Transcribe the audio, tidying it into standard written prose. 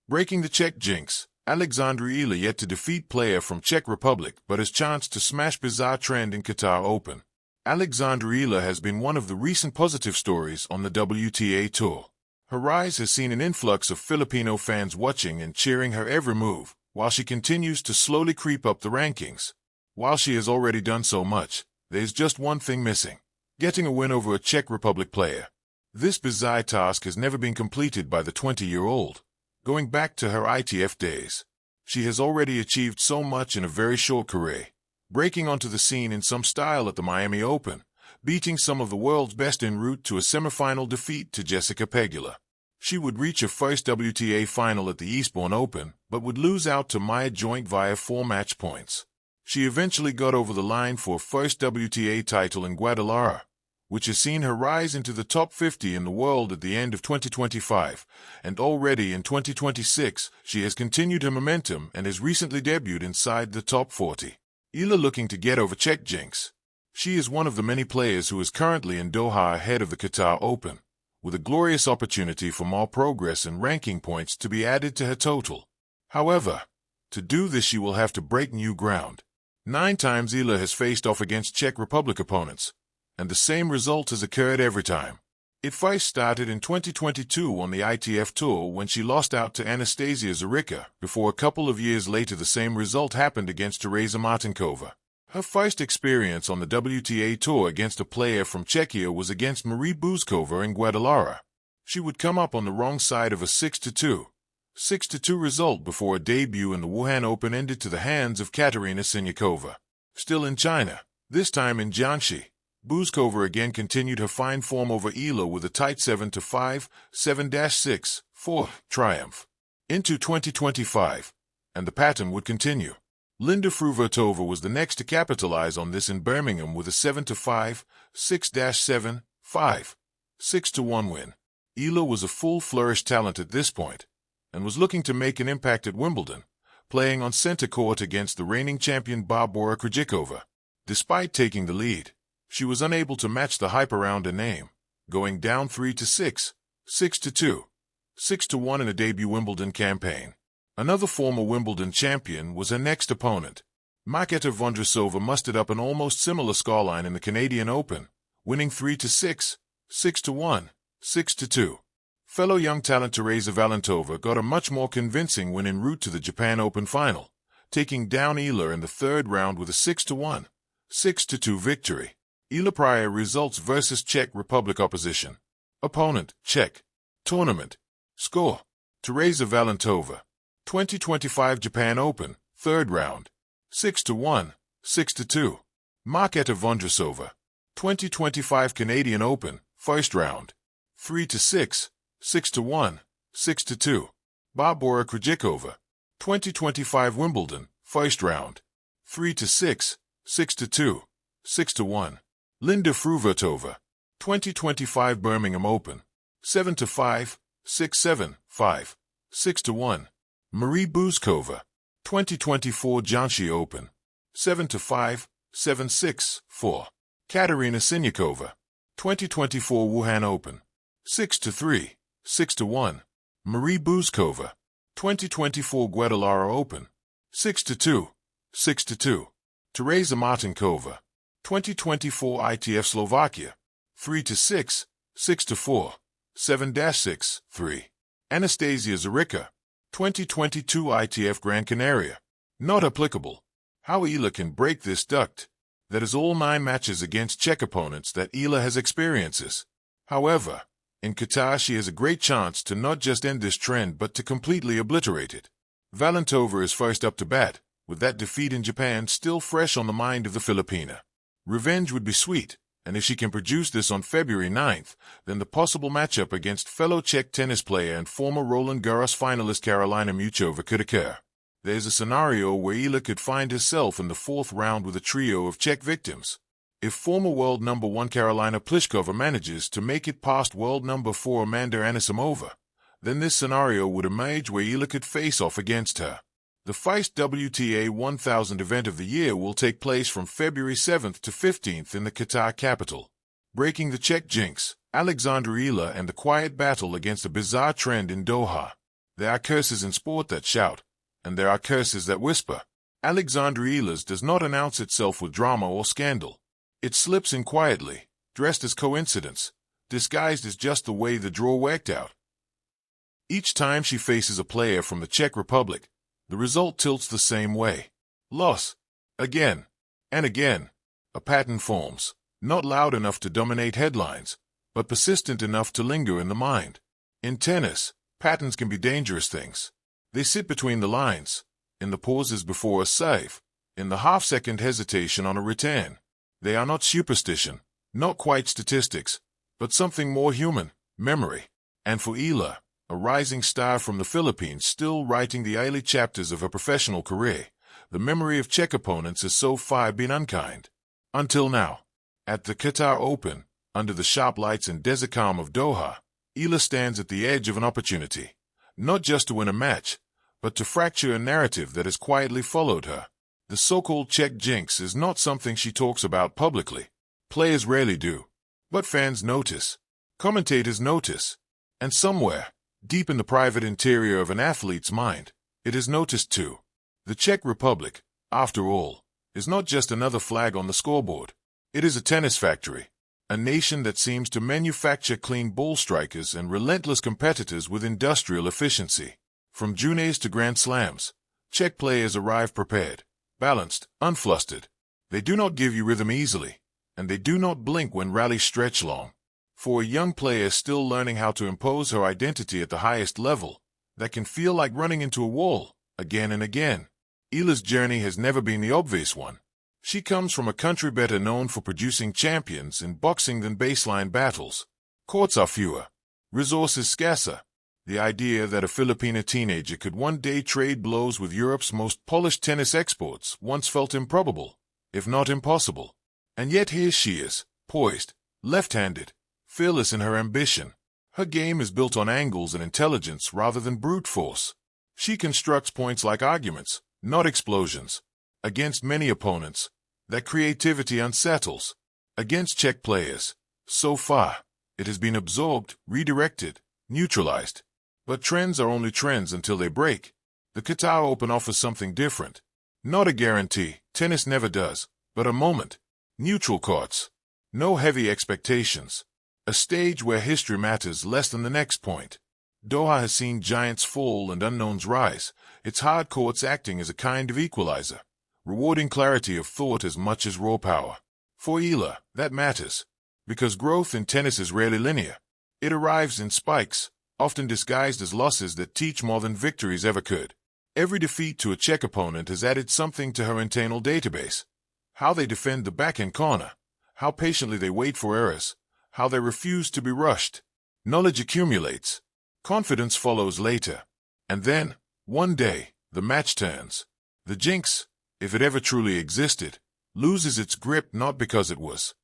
Breaking the Czech jinx, Alexandra Eala yet to defeat player from Czech Republic but has chanced to smash bizarre trend in Qatar Open. Alexandra Eala has been one of the recent positive stories on the WTA Tour. Her rise has seen an influx of Filipino fans watching and cheering her every move, while she continues to slowly creep up the rankings. While she has already done so much, there's just one thing missing: getting a win over a Czech Republic player. This bizarre task has never been completed by the 20-year-old. Going back to her ITF days, she has already achieved so much in a very short career, breaking onto the scene in some style at the Miami Open, beating some of the world's best en route to a semifinal defeat to Jessica Pegula. She would reach her first WTA final at the Eastbourne Open, but would lose out to Maya Joint via 4 match points. She eventually got over the line for her first WTA title in Guadalajara, which has seen her rise into the top 50 in the world at the end of 2025, and already in 2026, she has continued her momentum and has recently debuted inside the top 40. Eala looking to get over Czech jinx. She is one of the many players who is currently in Doha ahead of the Qatar Open, with a glorious opportunity for more progress and ranking points to be added to her total. However, to do this she will have to break new ground. 9 times Eala has faced off against Czech Republic opponents, and the same result has occurred every time. It first started in 2022 on the ITF Tour when she lost out to Anastasia Zarica, before a couple of years later the same result happened against Tereza Martinkova. Her first experience on the WTA Tour against a player from Czechia was against Marie Buzkova in Guadalajara. She would come up on the wrong side of a 6-2 result before a debut in the Wuhan Open ended to the hands of Katerina Siniakova. Still in China, this time in Jiangxi, Buzkova again continued her fine form over Eala with a tight 7-5, 7-6-4 triumph. Into 2025, and the pattern would continue. Linda Fruhvirtova was the next to capitalize on this in Birmingham with a 7-5, 6-7, 5, 6-1 win. Eala was a full-flourished talent at this point, and was looking to make an impact at Wimbledon, playing on center court against the reigning champion Barbora Krejcikova. Despite taking the lead, she was unable to match the hype around her name, going down 3-6, 6-2, 6-1 in a debut Wimbledon campaign. Another former Wimbledon champion was her next opponent. Marketa Vondrousova mustered up an almost similar scoreline in the Canadian Open, winning 3-6, 6-1, 6-2. Fellow young talent Tereza Valentova got a much more convincing win en route to the Japan Open final, taking down Eala in the third round with a 6-1, 6-2 victory. Eala prior results versus Czech Republic opposition. Opponent, Czech. Tournament. Score. Tereza Valentova. 2025 Japan Open, third round. 6-1, 6-2. Marketa Vondrousova. 2025 Canadian Open, first round. 3-6, 6-1, 6-2. Barbora Krejcikova. 2025 Wimbledon, first round. 3-6, 6-2, 6-1. Linda Fruhvirtova. 2025 Birmingham Open. 7-5, 6-7, 5, 6-1. Marie Buzkova. 2024 Jiangxi Open. 7-5, 7-6, 4. Katerina Siniakova. 2024 Wuhan Open. 6-3, 6-1. Marie Buzkova. 2024 Guadalajara Open. 6-2, 6-2. Tereza Martinkova. 2024 ITF Slovakia. 3-6, 6-4, 7-6, 3. Anastasia Zarica. 2022 ITF Gran Canaria. Not applicable. How Eala can break this duct. That is all 9 matches against Czech opponents that Eala has experiences. However, in Qatar she has a great chance to not just end this trend but to completely obliterate it. Valentova is first up to bat, with that defeat in Japan still fresh on the mind of the Filipina. Revenge would be sweet, and if she can produce this on February 9th, then the possible matchup against fellow Czech tennis player and former Roland Garros finalist Karolina Muchova could occur. There's a scenario where Eala could find herself in the 4th round with a trio of Czech victims. If former world number 1 Karolina Pliskova manages to make it past world number 4 Amanda Anisimova, then this scenario would emerge where Eala could face off against her. The first WTA 1000 event of the year will take place from February 7th to 15th in the Qatar capital. Breaking the Czech jinx, Alexandra Eala and the quiet battle against a bizarre trend in Doha. There are curses in sport that shout, and there are curses that whisper. Alexandra Eala's does not announce itself with drama or scandal. It slips in quietly, dressed as coincidence, disguised as just the way the draw worked out. Each time she faces a player from the Czech Republic, the result tilts the same way. Loss. Again. And again. A pattern forms, not loud enough to dominate headlines, but persistent enough to linger in the mind. In tennis, patterns can be dangerous things. They sit between the lines, in the pauses before a save, in the half-second hesitation on a return. They are not superstition, not quite statistics, but something more human, memory. And for Eala, a rising star from the Philippines still writing the early chapters of her professional career, the memory of Czech opponents has so far been unkind. Until now. At the Qatar Open, under the sharp lights and desert calm of Doha, Eala stands at the edge of an opportunity, not just to win a match, but to fracture a narrative that has quietly followed her. The so-called Czech jinx is not something she talks about publicly. Players rarely do. But fans notice. Commentators notice. And somewhere, deep in the private interior of an athlete's mind, it is noticed too. The Czech Republic, after all, is not just another flag on the scoreboard. It is a tennis factory. A nation that seems to manufacture clean ball strikers and relentless competitors with industrial efficiency. From juniors to Grand Slams, Czech players arrive prepared, balanced, unflustered. They do not give you rhythm easily, and they do not blink when rallies stretch long. For a young player still learning how to impose her identity at the highest level, that can feel like running into a wall, again and again. Eala's journey has never been the obvious one. She comes from a country better known for producing champions in boxing than baseline battles. Courts are fewer, resources scarcer. The idea that a Filipina teenager could one day trade blows with Europe's most polished tennis exports once felt improbable, if not impossible. And yet here she is, poised, left-handed, fearless in her ambition. Her game is built on angles and intelligence rather than brute force. She constructs points like arguments, not explosions. Against many opponents, that creativity unsettles. Against Czech players, so far, it has been absorbed, redirected, neutralized. But trends are only trends until they break. The Qatar Open offers something different. Not a guarantee, tennis never does, but a moment. Neutral courts. No heavy expectations. A stage where history matters less than the next point. Doha has seen giants fall and unknowns rise, its hard courts acting as a kind of equalizer, rewarding clarity of thought as much as raw power. For Eala, that matters, because growth in tennis is rarely linear. It arrives in spikes, often disguised as losses that teach more than victories ever could. Every defeat to a Czech opponent has added something to her internal database. How they defend the backhand corner, how patiently they wait for errors, how they refuse to be rushed. Knowledge accumulates. Confidence follows later. And then, one day, the match turns. The jinx, if it ever truly existed, loses its grip not because it was